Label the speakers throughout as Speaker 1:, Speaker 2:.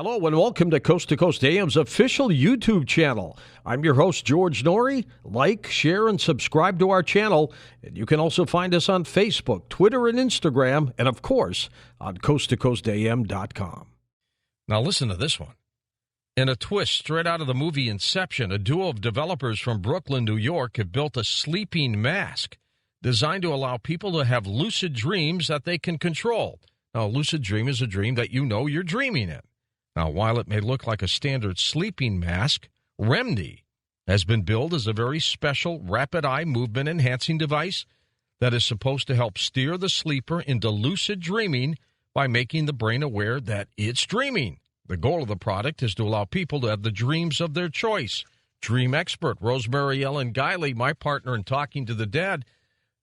Speaker 1: Hello and welcome to Coast AM's official YouTube channel. I'm your host, George Norrie. Like, share, and subscribe to our channel. And you can also find us on Facebook, Twitter, and Instagram, and of course, on coasttocoastam.com.
Speaker 2: Now listen to this one. In a twist straight out of the movie Inception, a duo of developers from Brooklyn, New York have built a sleeping mask designed to allow people to have lucid dreams that they can control. Now, a lucid dream is a dream that you know you're dreaming in. Now, while it may look like a standard sleeping mask, Remedy has been billed as a very special rapid eye movement enhancing device that is supposed to help steer the sleeper into lucid dreaming by making the brain aware that it's dreaming. The goal of the product is to allow people to have the dreams of their choice. Dream expert Rosemary Guiley, my partner in Talking to the Dead.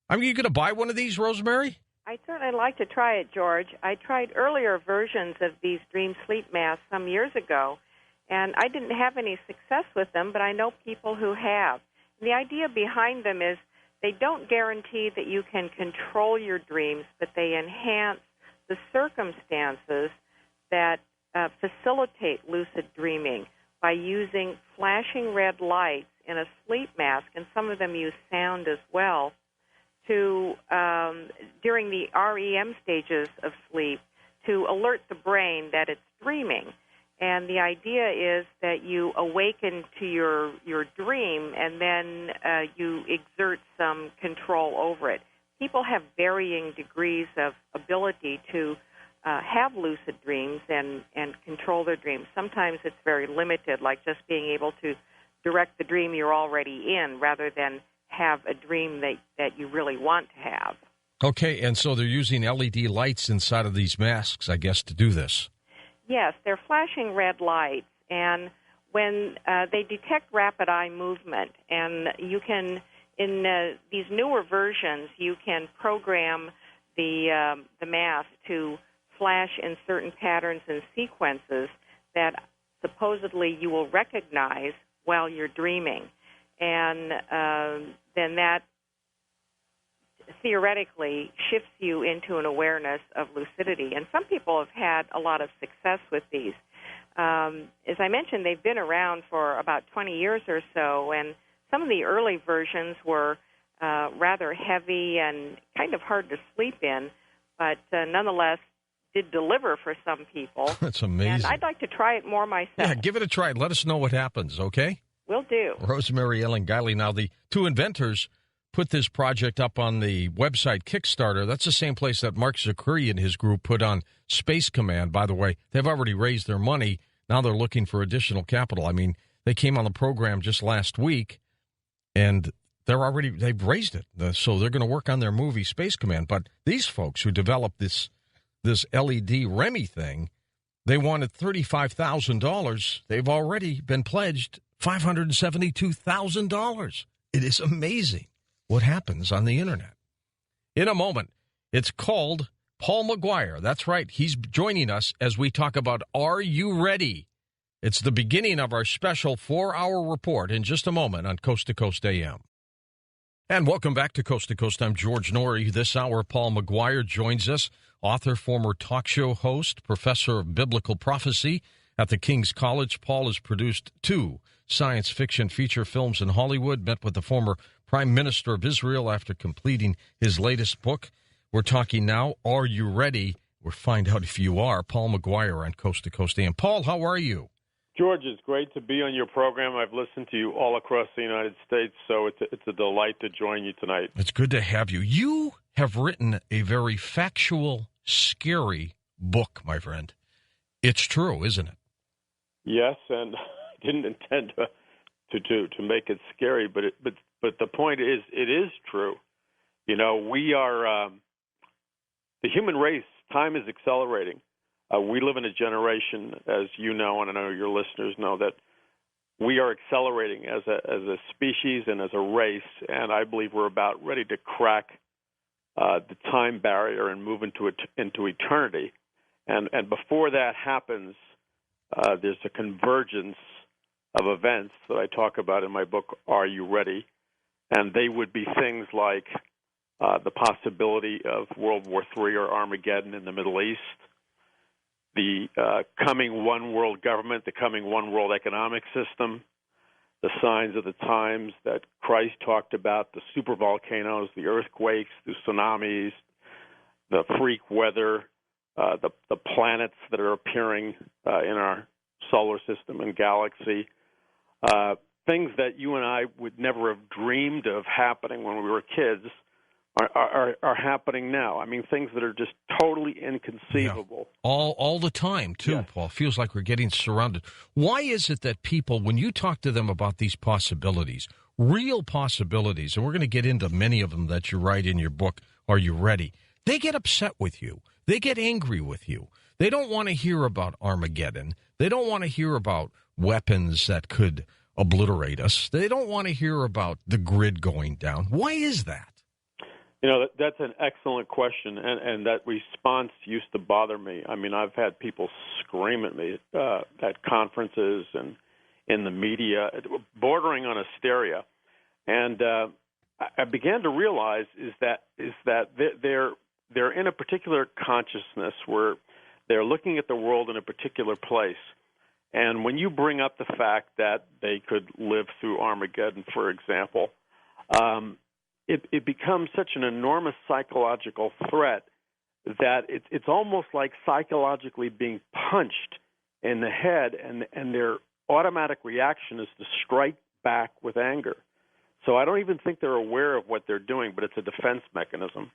Speaker 2: Are you going to buy one of these, Rosemary?
Speaker 3: I'd certainly like to try it, George. I tried earlier versions of these dream sleep masks some years ago, and I didn't have any success with them, but I know people who have. And the idea behind them is they don't guarantee that you can control your dreams, but they enhance the circumstances that facilitate lucid dreaming by using flashing red lights in a sleep mask, and some of them use sound as well, to during the REM stages of sleep to alert the brain that it's dreaming. And the idea is that you awaken to your dream and then you exert some control over it. People have varying degrees of ability to have lucid dreams and control their dreams. Sometimes it's very limited, like just being able to direct the dream you're already in rather than have a dream that you really want to have.
Speaker 2: Okay, and so they're using LED lights inside of these masks, I guess, to do this.
Speaker 3: Yes, they're flashing red lights, and when they detect rapid eye movement, and you can, in these newer versions, you can program the mask to flash in certain patterns and sequences that supposedly you will recognize while you're dreaming. And then that theoretically shifts you into an awareness of lucidity. And some people have had a lot of success with these. As I mentioned, they've been around for about 20 years or so, and some of the early versions were rather heavy and kind of hard to sleep in, but nonetheless did deliver for some people.
Speaker 2: That's amazing.
Speaker 3: And I'd like to try it more myself.
Speaker 2: Yeah, give it a try. Let us know what happens, okay?
Speaker 3: Will do.
Speaker 2: Rosemary Guiley. Now, the two inventors put this project up on the website Kickstarter. That's the same place that Mark Zuckerberg and his group put on Space Command. By the way, they've already raised their money. Now they're looking for additional capital. I mean, they came on the program just last week, and they've raised it. So they're going to work on their movie Space Command. But these folks who developed this LED Remy thing, they wanted $35,000. They've already been pledged $572,000. It is amazing what happens on the internet. In a moment, it's called Paul McGuire. That's right. He's joining us as we talk about Are You Ready? It's the beginning of our special 4-hour report in just a moment on Coast to Coast AM. And welcome back to Coast to Coast. I'm George Norrie. This hour, Paul McGuire joins us, author, former talk show host, professor of biblical prophecy at the King's College. Paul has produced 2 science fiction feature films in Hollywood, met with the former Prime Minister of Israel after completing his latest book. We're talking now, Are You Ready? We'll find out if you are. Paul McGuire on Coast to Coast AM. Paul, how are you?
Speaker 4: George, it's great to be on your program. I've listened to you all across the United States, so it's a delight to join you tonight.
Speaker 2: It's good to have you. You have written a very factual, scary book, my friend. It's true, isn't it?
Speaker 4: Yes, and I didn't intend to make it scary, but the point is, it is true. You know, we are the human race. Time is accelerating. We live in a generation, as you know, and I know your listeners know, that we are accelerating as a species and as a race, and I believe we're about ready to crack the time barrier and move into eternity. And before that happens, there's a convergence of events that I talk about in my book, Are You Ready? And they would be things like the possibility of World War III or Armageddon in the Middle East, the coming one world government, the coming one world economic system, the signs of the times that Christ talked about, the supervolcanoes, the earthquakes, the tsunamis, the freak weather, the planets that are appearing in our solar system and galaxy, things that you and I would never have dreamed of happening when we were kids are happening now. I mean, things that are just totally inconceivable.
Speaker 2: Yeah. All the time, too, yes. Paul. Feels like we're getting surrounded. Why is it that people, when you talk to them about these possibilities, real possibilities, and we're going to get into many of them that you write in your book, Are You Ready? They get upset with you. They get angry with you. They don't want to hear about Armageddon. They don't want to hear about weapons that could obliterate us. They don't want to hear about the grid going down. Why is that?
Speaker 4: You know, that's an excellent question, and that response used to bother me. I mean, I've had people scream at me at conferences and in the media, bordering on hysteria. And I began to realize is that they're in a particular consciousness where they're looking at the world in a particular place. And when you bring up the fact that they could live through Armageddon, for example, it becomes such an enormous psychological threat that it's almost like psychologically being punched in the head, and their automatic reaction is to strike back with anger. So I don't even think they're aware of what they're doing, but it's a defense mechanism.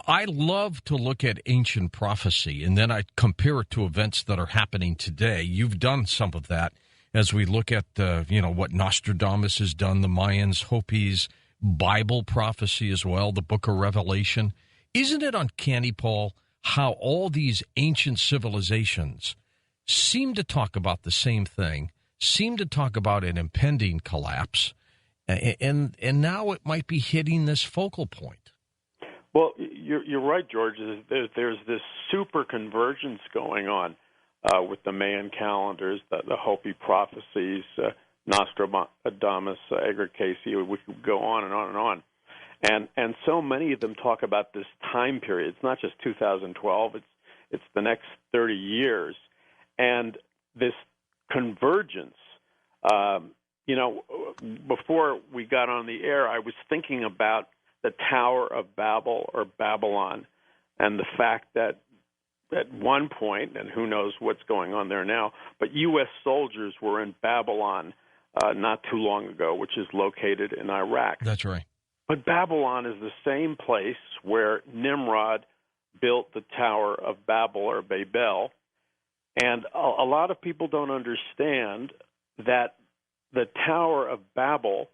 Speaker 2: I love to look at ancient prophecy, and then I compare it to events that are happening today. You've done some of that as we look at what Nostradamus has done, the Mayans, Hopis, Bible prophecy as well, the book of Revelation. Isn't it uncanny, Paul, how all these ancient civilizations seem to talk about the same thing, seem to talk about an impending collapse, and now it might be hitting this focal point?
Speaker 4: Well, you're right, George. There's this super convergence going on with the Mayan calendars, the Hopi prophecies, Nostradamus, Edgar Cayce. We could go on and on and on. And so many of them talk about this time period. It's not just 2012. It's the next 30 years. And this convergence, before we got on the air, I was thinking about the Tower of Babel or Babylon, and the fact that at one point, and who knows what's going on there now, but U.S. soldiers were in Babylon not too long ago, which is located in Iraq.
Speaker 2: That's right.
Speaker 4: But Babylon is the same place where Nimrod built the Tower of Babel or Babel, and a lot of people don't understand that the Tower of Babel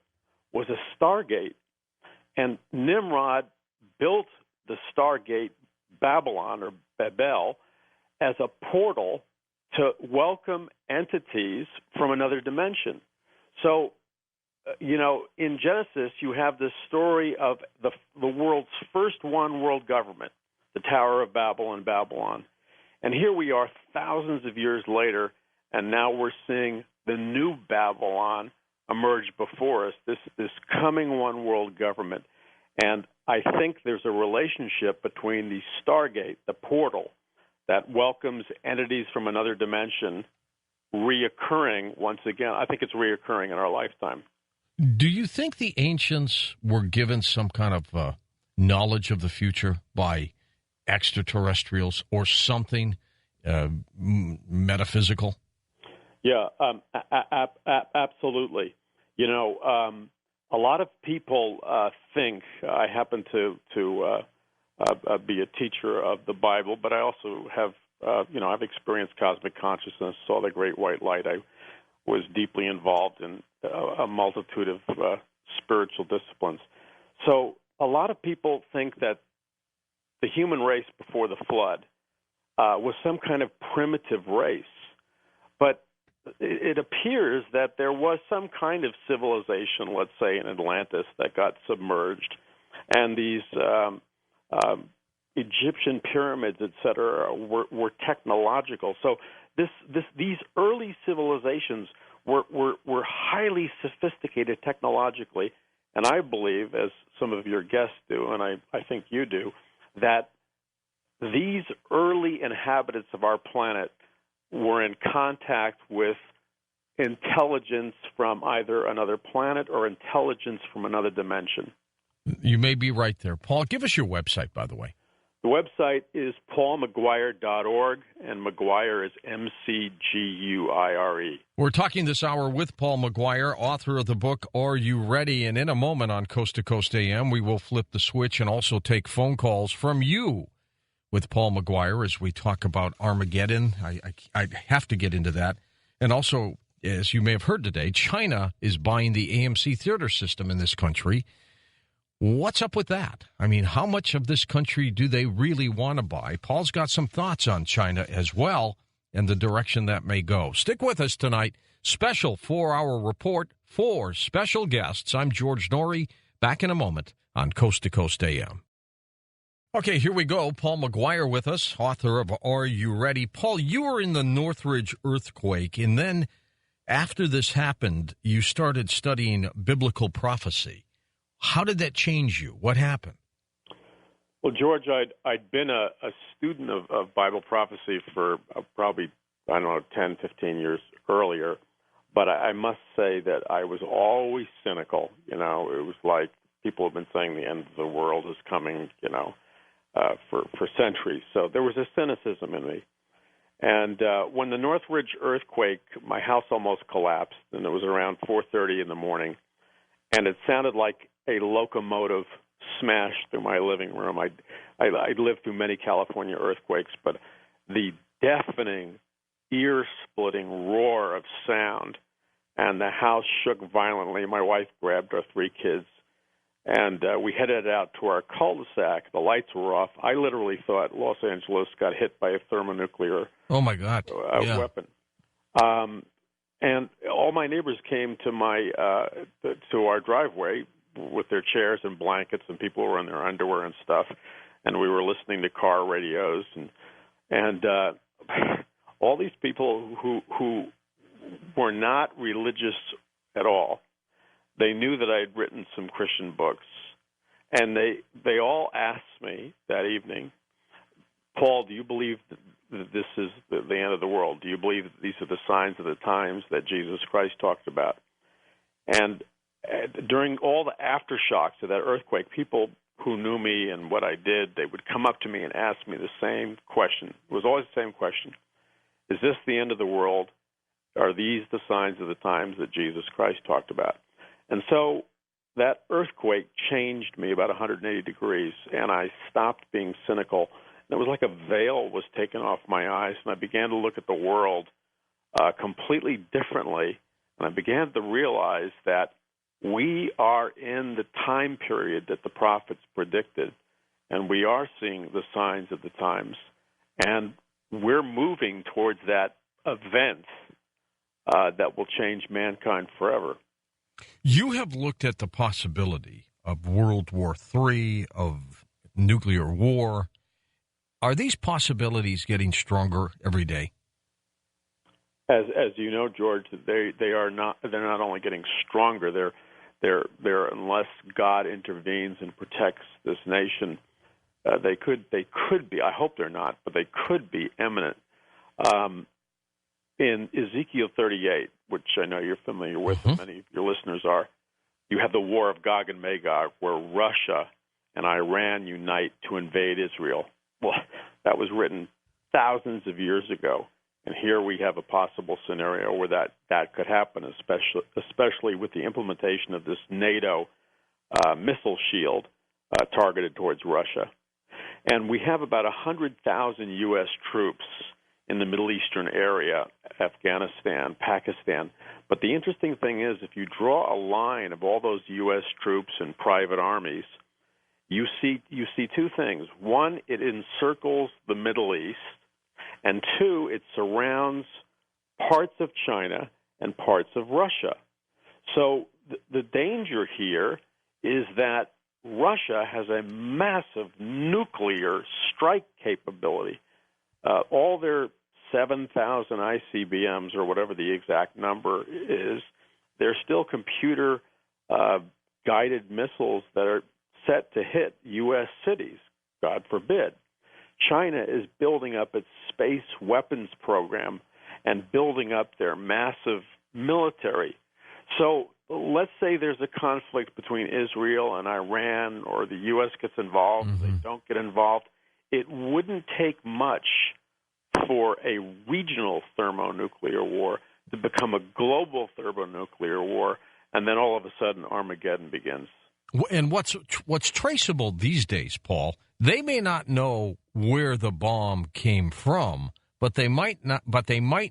Speaker 4: was a stargate. And Nimrod built the Stargate Babylon or Babel as a portal to welcome entities from another dimension. So, in Genesis, you have this story of the world's first one world government, the Tower of Babel in Babylon. And here we are thousands of years later, and now we're seeing the new Babylon emerge before us, this coming one world government. And I think there's a relationship between the Stargate, the portal, that welcomes entities from another dimension, reoccurring once again. I think it's reoccurring in our lifetime.
Speaker 2: Do you think the ancients were given some kind of knowledge of the future by extraterrestrials or something metaphysical?
Speaker 4: Yeah, absolutely. A lot of people think, I happen to be a teacher of the Bible, but I also have, I've experienced cosmic consciousness, saw the great white light. I was deeply involved in a multitude of spiritual disciplines. So a lot of people think that the human race before the flood was some kind of primitive race. But it appears that there was some kind of civilization, let's say in Atlantis, that got submerged, and these Egyptian pyramids, et cetera, were technological. So these early civilizations were highly sophisticated technologically, and I believe, as some of your guests do, and I think you do, that these early inhabitants of our planet were in contact with intelligence from either another planet or intelligence from another dimension.
Speaker 2: You may be right there. Paul, give us your website, by the way.
Speaker 4: The website is paulmcguire.org, and McGuire is McGuire.
Speaker 2: We're talking this hour with Paul McGuire, author of the book, Are You Ready? And in a moment on Coast to Coast AM, we will flip the switch and also take phone calls from you with Paul McGuire as we talk about Armageddon. I have to get into that. And also, as you may have heard today, China is buying the AMC theater system in this country. What's up with that? I mean, how much of this country do they really want to buy? Paul's got some thoughts on China as well and the direction that may go. Stick with us tonight. Special 4-hour report, 4 special guests. I'm George Norrie. Back in a moment on Coast to Coast AM. Okay, here we go. Paul McGuire with us, author of Are You Ready? Paul, you were in the Northridge earthquake, and then after this happened, you started studying biblical prophecy. How did that change you? What happened?
Speaker 4: Well, George, I'd been a student of Bible prophecy for probably, 10, 15 years earlier, but I must say that I was always cynical. It was like people have been saying the end of the world is coming, for centuries. So there was a cynicism in me. And when the Northridge earthquake, my house almost collapsed, and it was around 4:30 in the morning, and it sounded like a locomotive smashed through my living room. I lived through many California earthquakes, but the deafening, ear-splitting roar of sound, and the house shook violently. My wife grabbed our 3 kids, and we headed out to our cul-de-sac. The lights were off. I literally thought Los Angeles got hit by a thermonuclear weapon. And all my neighbors came to to our driveway with their chairs and blankets, and people were in their underwear and stuff, and we were listening to car radios, and all these people who were not religious at all. They knew that I had written some Christian books, and they all asked me that evening, Paul, do you believe that this is the end of the world? Do you believe that these are the signs of the times that Jesus Christ talked about? And during all the aftershocks of that earthquake, people who knew me and what I did, they would come up to me and ask me the same question. It was always the same question. Is this the end of the world? Are these the signs of the times that Jesus Christ talked about? And so that earthquake changed me about 180 degrees, and I stopped being cynical. And it was like a veil was taken off my eyes, and I began to look at the world completely differently, and I began to realize that we are in the time period that the prophets predicted, and we are seeing the signs of the times, and we're moving towards that event that will change mankind forever.
Speaker 2: You have looked at the possibility of World War III, of nuclear war. Are these possibilities getting stronger every day?
Speaker 4: As you know, George, they're not only getting stronger, they're unless God intervenes and protects this nation, they could be. I hope they're not, but they could be imminent. In Ezekiel 38, which I know you're familiar with, and many of your listeners are, you have the war of Gog and Magog, where Russia and Iran unite to invade Israel. Well, that was written thousands of years ago, and here we have a possible scenario where that could happen, especially with the implementation of this NATO missile shield targeted towards Russia. And we have about 100,000 U.S. troops in the Middle Eastern area, Afghanistan, Pakistan. But the interesting thing is, if you draw a line of all those U.S. troops and private armies, you see 2 things. One, it encircles the Middle East, and 2, it surrounds parts of China and parts of Russia. So the danger here is that Russia has a massive nuclear strike capability. All their 7,000 ICBMs, or whatever the exact number is, they're still computer-guided missiles that are set to hit U.S. cities, God forbid. China is building up its space weapons program and building up their massive military. So let's say there's a conflict between Israel and Iran, or the U.S. gets involved, they don't get involved. It wouldn't take much for a regional thermonuclear war to become a global thermonuclear war, and then all of a sudden Armageddon begins.
Speaker 2: And what's traceable these days, Paul, they may not know where the bomb came from, but they might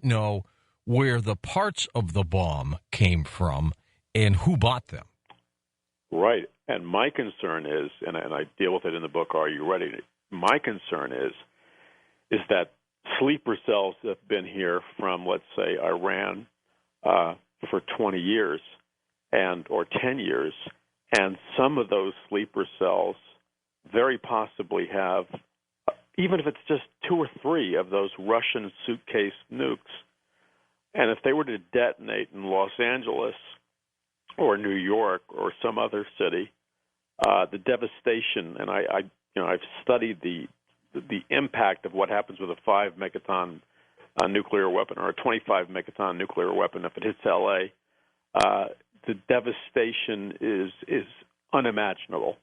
Speaker 2: know where the parts of the bomb came from and who bought them.
Speaker 4: Right. And my concern is, and I deal with it in the book, Are You Ready? My concern is that sleeper cells have been here from, let's say, Iran for 20 years or 10 years, and some of those sleeper cells very possibly have, even if it's just 2 or 3 of those Russian suitcase nukes, and if they were to detonate in Los Angeles or New York or some other city, the devastation, and I've studied the impact of what happens with a 5 megaton nuclear weapon or a 25 megaton nuclear weapon if it hits L.A. The devastation is unimaginable.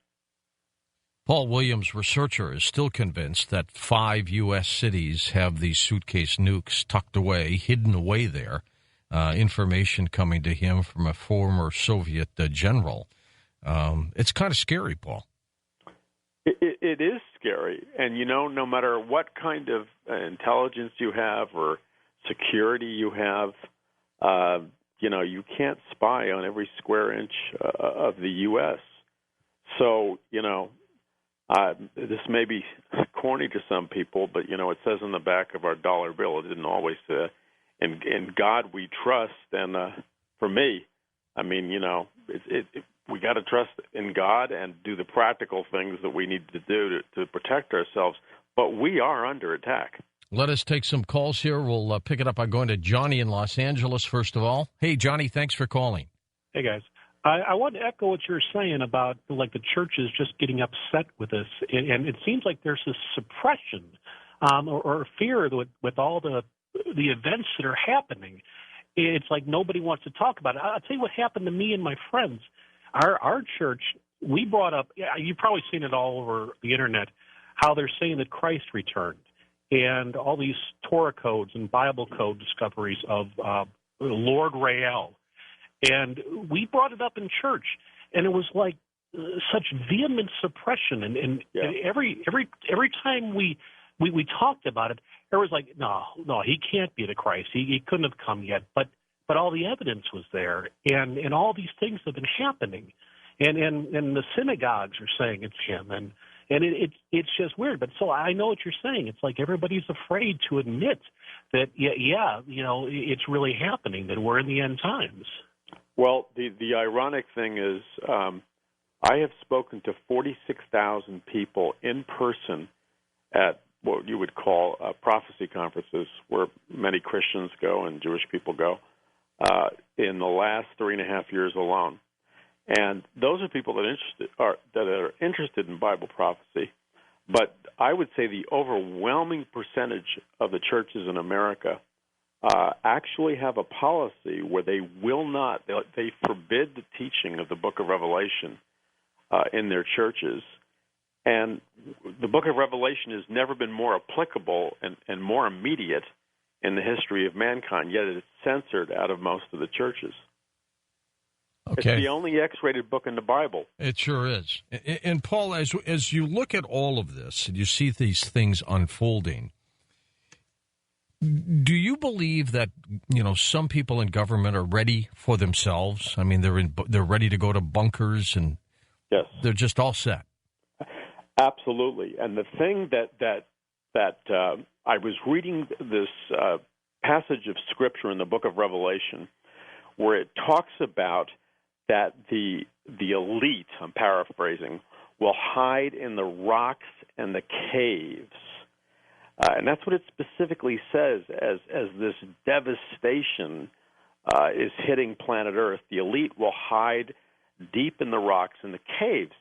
Speaker 2: Paul Williams, researcher, is still convinced that 5 U.S. cities have these suitcase nukes tucked away, hidden away there. Information coming to him from a former Soviet general. It's kind of scary, Paul.
Speaker 4: It is scary. And, no matter what kind of intelligence you have or security you have, you can't spy on every square inch of the U.S. So, this may be corny to some people, but, it says in the back of our dollar bill, it didn't always say, in God we trust. And for me, we got to trust in God and do the practical things that we need to do to protect ourselves. But we are under attack.
Speaker 2: Let us take some calls here. We'll pick it up by going to Johnny in Los Angeles, first of all. Hey, Johnny, thanks for calling.
Speaker 5: Hey, guys. I want to echo what you're saying about, the churches just getting upset with this. And it seems like there's this suppression or fear with all the events that are happening. It's like nobody wants to talk about it. I'll tell you what happened to me and my friends. Our church, we brought up, you've probably seen it all over the Internet, how they're saying that Christ returned. And all these Torah codes and Bible code discoveries of Lord Rael. And we brought it up in church, and it was like such vehement suppression. And every time we talked about it, there was like, no, he can't be the Christ. He couldn't have come yet. But all the evidence was there, and all these things have been happening, and the synagogues are saying it's him, and it's just weird. But so I know what you're saying. It's like everybody's afraid to admit that, it's really happening, that we're in the end times.
Speaker 4: Well, the ironic thing is I have spoken to 46,000 people in person at what you would call prophecy conferences, where many Christians go and Jewish people go, in the last 3.5 years alone. And those are people that are interested in Bible prophecy. But I would say the overwhelming percentage of the churches in America actually have a policy where they forbid the teaching of the book of Revelation in their churches. And the book of Revelation has never been more applicable and more immediate in the history of mankind, yet it's censored out of most of the churches.
Speaker 2: Okay.
Speaker 4: It's the only X-rated book in the Bible.
Speaker 2: It sure is. And Paul, as you look at all of this and you see these things unfolding, do you believe that some people in government are ready for themselves? I mean, they're ready to go to bunkers and
Speaker 4: yes,
Speaker 2: they're just all set.
Speaker 4: Absolutely. And the thing that I was reading this passage of Scripture in the book of Revelation, where it talks about that the elite, I'm paraphrasing, will hide in the rocks and the caves. And that's what it specifically says as this devastation is hitting planet Earth. The elite will hide deep in the rocks and the caves.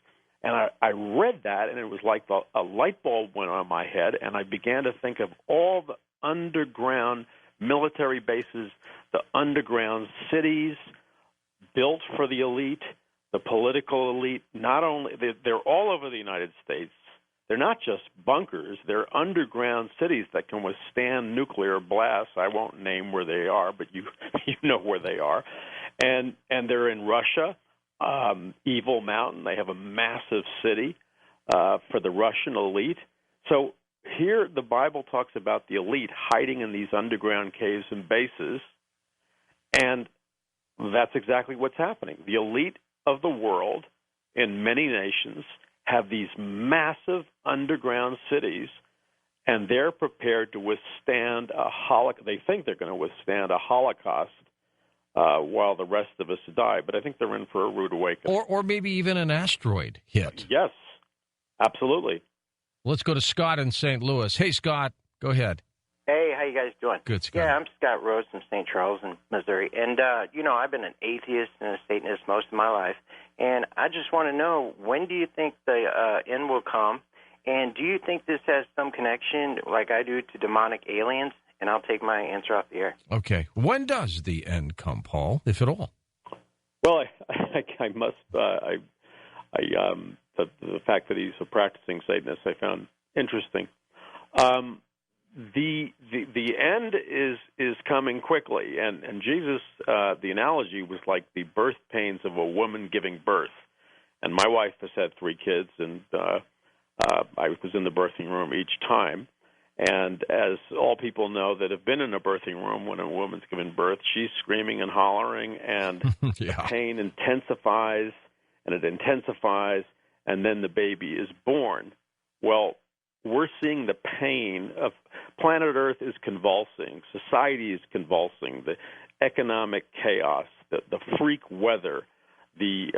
Speaker 4: And I read that, and it was like a light bulb went on my head, and I began to think of all the underground military bases, the underground cities built for the elite, the political elite. Not only they're all over the United States. They're not just bunkers. They're underground cities that can withstand nuclear blasts. I won't name where they are, but you know where they are. And they're in Russia, Evil Mountain. They have a massive city for the Russian elite. So here the Bible talks about the elite hiding in these underground caves and bases, and that's exactly what's happening. The elite of the world in many nations have these massive underground cities, and they're prepared to withstand a Holocaust. They think they're going to withstand a Holocaust while the rest of us die. But I think they're in for a rude awakening.
Speaker 2: Or maybe even an asteroid hit.
Speaker 4: Yes, absolutely.
Speaker 2: Let's go to Scott in St. Louis. Hey, Scott, go ahead.
Speaker 6: Hey, how you guys doing?
Speaker 2: Good, Scott.
Speaker 6: Yeah, I'm Scott Rose from St. Charles in Missouri. And, I've been an atheist and a Satanist most of my life. And I just want to know, when do you think the end will come? And do you think this has some connection, like I do, to demonic aliens? And I'll take my answer off the air.
Speaker 2: Okay. When does the end come, Paul, if at all?
Speaker 4: Well, I must. The fact that he's a practicing Satanist, I found interesting. The end is coming quickly, and Jesus. The analogy was like the birth pains of a woman giving birth. And my wife has had 3 kids, and I was in the birthing room each time. And as all people know that have been in a birthing room when a woman's giving birth, she's screaming and hollering, and the pain intensifies, and it intensifies, and then the baby is born. Well, we're seeing the pain of planet Earth is convulsing, society is convulsing, the economic chaos, the freak weather, the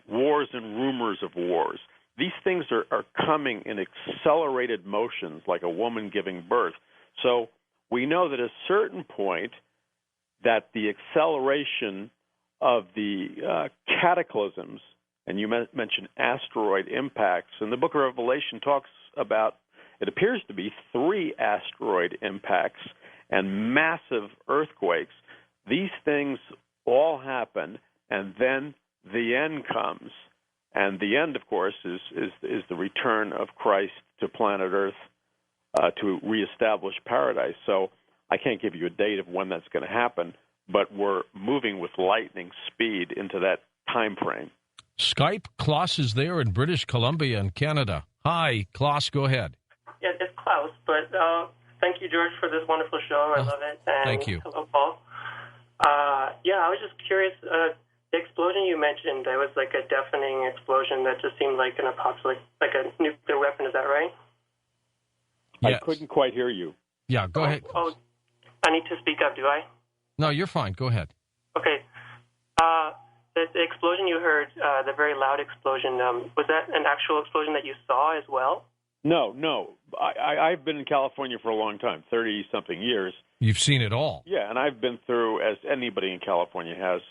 Speaker 4: wars and rumors of wars. These things are coming in accelerated motions like a woman giving birth. So we know that at a certain point that the acceleration of the cataclysms, and you mentioned asteroid impacts, and the book of Revelation talks about, it appears to be 3 asteroid impacts and massive earthquakes. These things all happen, and then the end comes. And the end, of course, is the return of Christ to planet Earth to reestablish paradise. So I can't give you a date of when that's going to happen, but we're moving with lightning speed into that time frame.
Speaker 2: Skype, Klaus is there in British Columbia in Canada. Hi, Klaus, go ahead.
Speaker 7: Yeah, it's Klaus, but thank you, George, for this wonderful show. I love it. And
Speaker 2: thank you.
Speaker 7: Hello, Paul. I was just curious. The explosion you mentioned, that was like a deafening explosion that just seemed like an apocalypse, like a nuclear weapon. Is that right?
Speaker 2: Yes.
Speaker 4: I couldn't quite hear you.
Speaker 2: Yeah, go ahead.
Speaker 7: Oh, I need to speak up, do I?
Speaker 2: No, you're fine. Go ahead.
Speaker 7: Okay. The explosion you heard, the very loud explosion, was that an actual explosion that you saw as well?
Speaker 4: No. I've been in California for a long time, 30-something years.
Speaker 2: You've seen it all.
Speaker 4: Yeah, and I've been through, as anybody in California has,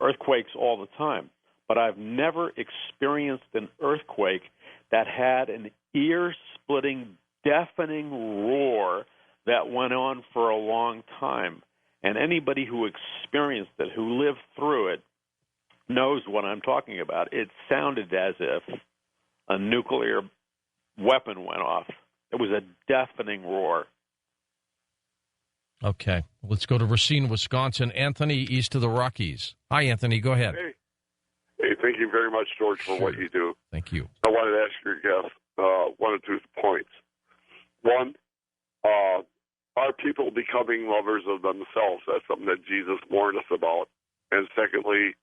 Speaker 4: earthquakes all the time. But I've never experienced an earthquake that had an ear-splitting, deafening roar that went on for a long time. And anybody who experienced it, who lived through it, knows what I'm talking about. It sounded as if a nuclear weapon went off. It was a deafening roar.
Speaker 2: Okay. Let's go to Racine, Wisconsin. Anthony, east of the Rockies. Hi, Anthony. Go ahead.
Speaker 8: Hey, thank you very much, George, for what you do.
Speaker 2: Thank you.
Speaker 8: I wanted to ask your guest 1 or 2 points. One, are people becoming lovers of themselves? That's something that Jesus warned us about. And secondly,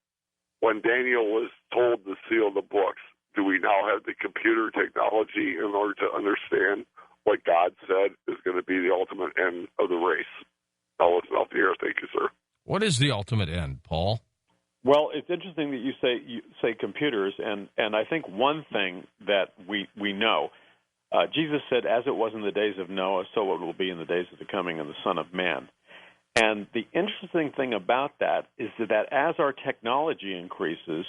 Speaker 8: when Daniel was told to seal the books, do we now have the computer technology in order to understand what God said is going to be the ultimate end of the race? I'll listen off the air. Thank you, sir.
Speaker 2: What is the ultimate end, Paul?
Speaker 4: Well, it's interesting that you say computers, and I think one thing that we know, Jesus said, as it was in the days of Noah, so it will be in the days of the coming of the Son of Man. And the interesting thing about that is that as our technology increases,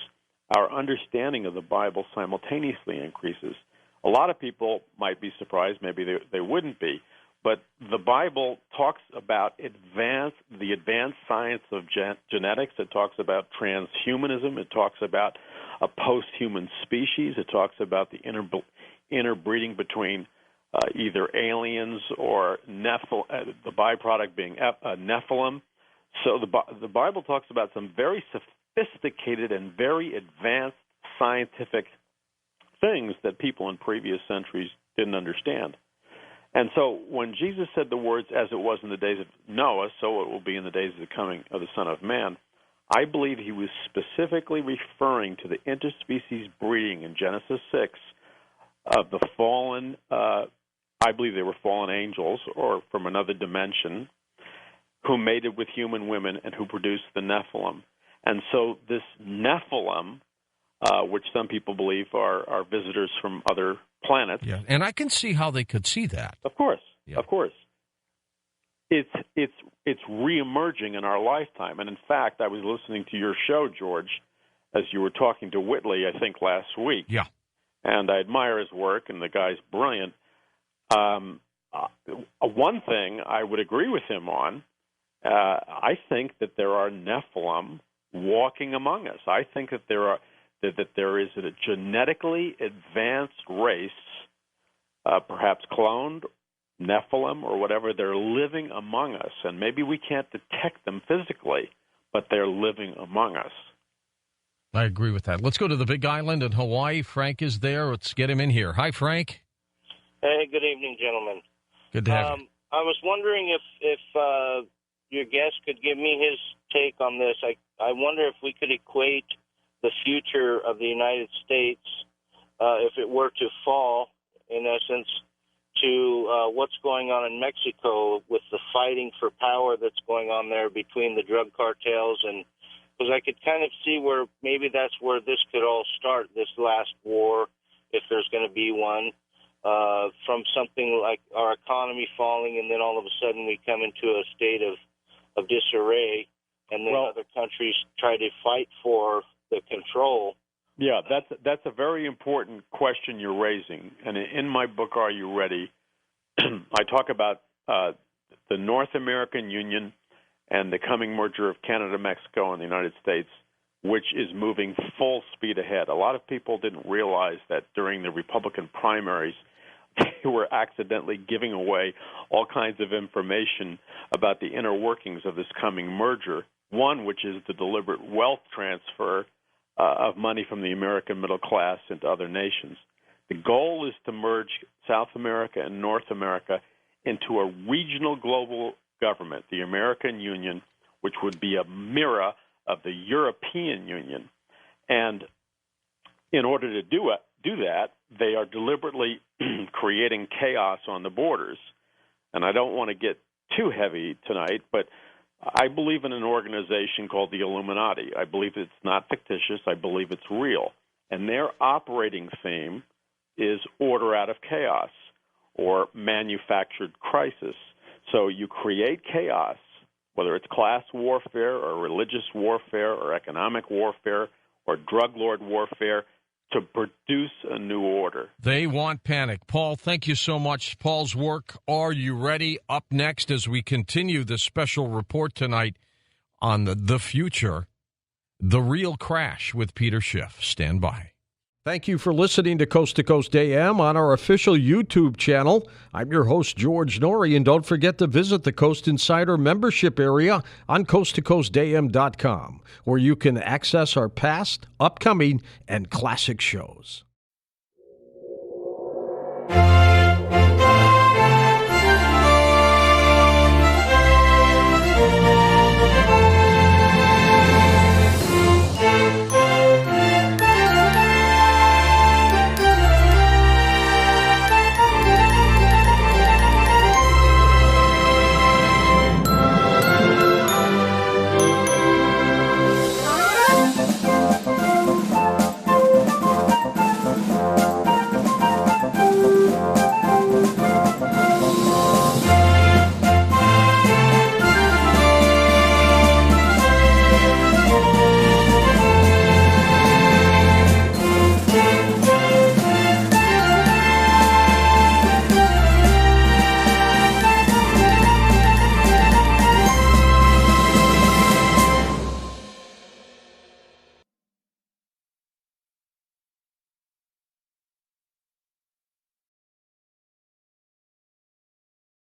Speaker 4: our understanding of the Bible simultaneously increases. A lot of people might be surprised, maybe they wouldn't be, but the Bible talks about the advanced science of genetics. It talks about transhumanism. It talks about a post-human species. It talks about the interbreeding between either aliens or the byproduct being Nephilim. So the Bible talks about some very sophisticated and very advanced scientific things that people in previous centuries didn't understand. And so when Jesus said the words, as it was in the days of Noah, so it will be in the days of the coming of the Son of Man, I believe he was specifically referring to the interspecies breeding in Genesis 6 of the fallen, I believe they were fallen angels or from another dimension, who mated with human women and who produced the Nephilim. And so this Nephilim, which some people believe are visitors from other planets.
Speaker 2: Yeah, and I can see how they could see that.
Speaker 4: Of course,
Speaker 2: yeah.
Speaker 4: Of course. It's reemerging in our lifetime. And in fact, I was listening to your show, George, as you were talking to Whitley, I think, last week.
Speaker 2: Yeah.
Speaker 4: And I admire his work, and the guy's brilliant. One thing I would agree with him on, I think that there are Nephilim walking among us. I think that there is a genetically advanced race, perhaps cloned, Nephilim or whatever. They're living among us, and maybe we can't detect them physically, but they're living among us.
Speaker 2: I agree with that. Let's go to the Big Island in Hawaii. Frank is there. Let's get him in here. Hi, Frank.
Speaker 9: Hey, good evening, gentlemen.
Speaker 2: Good to have you.
Speaker 9: I was wondering if your guest could give me his take on this. I wonder if we could equate the future of the United States, if it were to fall, in essence, to what's going on in Mexico with the fighting for power that's going on there between the drug cartels. And because I could kind of see where maybe that's where this could all start, this last war, if there's going to be one, from something like our economy falling, and then all of a sudden we come into a state of disarray, and then other countries try to fight for the control.
Speaker 4: Yeah, that's a very important question you're raising. And in my book, Are You Ready?, I talk about the North American Union and the coming merger of Canada, Mexico, and the United States, which is moving full speed ahead. A lot of people didn't realize that during the Republican primaries, they were accidentally giving away all kinds of information about the inner workings of this coming merger. One, which is the deliberate wealth transfer of money from the American middle class into other nations. The goal is to merge South America and North America into a regional global government, the American Union, which would be a mirror of the European Union. And in order to do that, they are deliberately creating chaos on the borders. And I don't want to get too heavy tonight, but I believe in an organization called the Illuminati. I believe it's not fictitious. I believe it's real. And their operating theme is order out of chaos or manufactured crisis. So you create chaos, whether it's class warfare or religious warfare or economic warfare or drug lord warfare, to produce a new order.
Speaker 2: They want panic. Paul, thank you so much. Paul's work, Are You Ready? Up next as we continue this special report tonight on the future, The Real Crash with Peter Schiff. Stand by.
Speaker 1: Thank you for listening to Coast AM on our official YouTube channel. I'm your host, George Norrie, and don't forget to visit the Coast Insider membership area on coasttocoastam.com, where you can access our past, upcoming, and classic shows.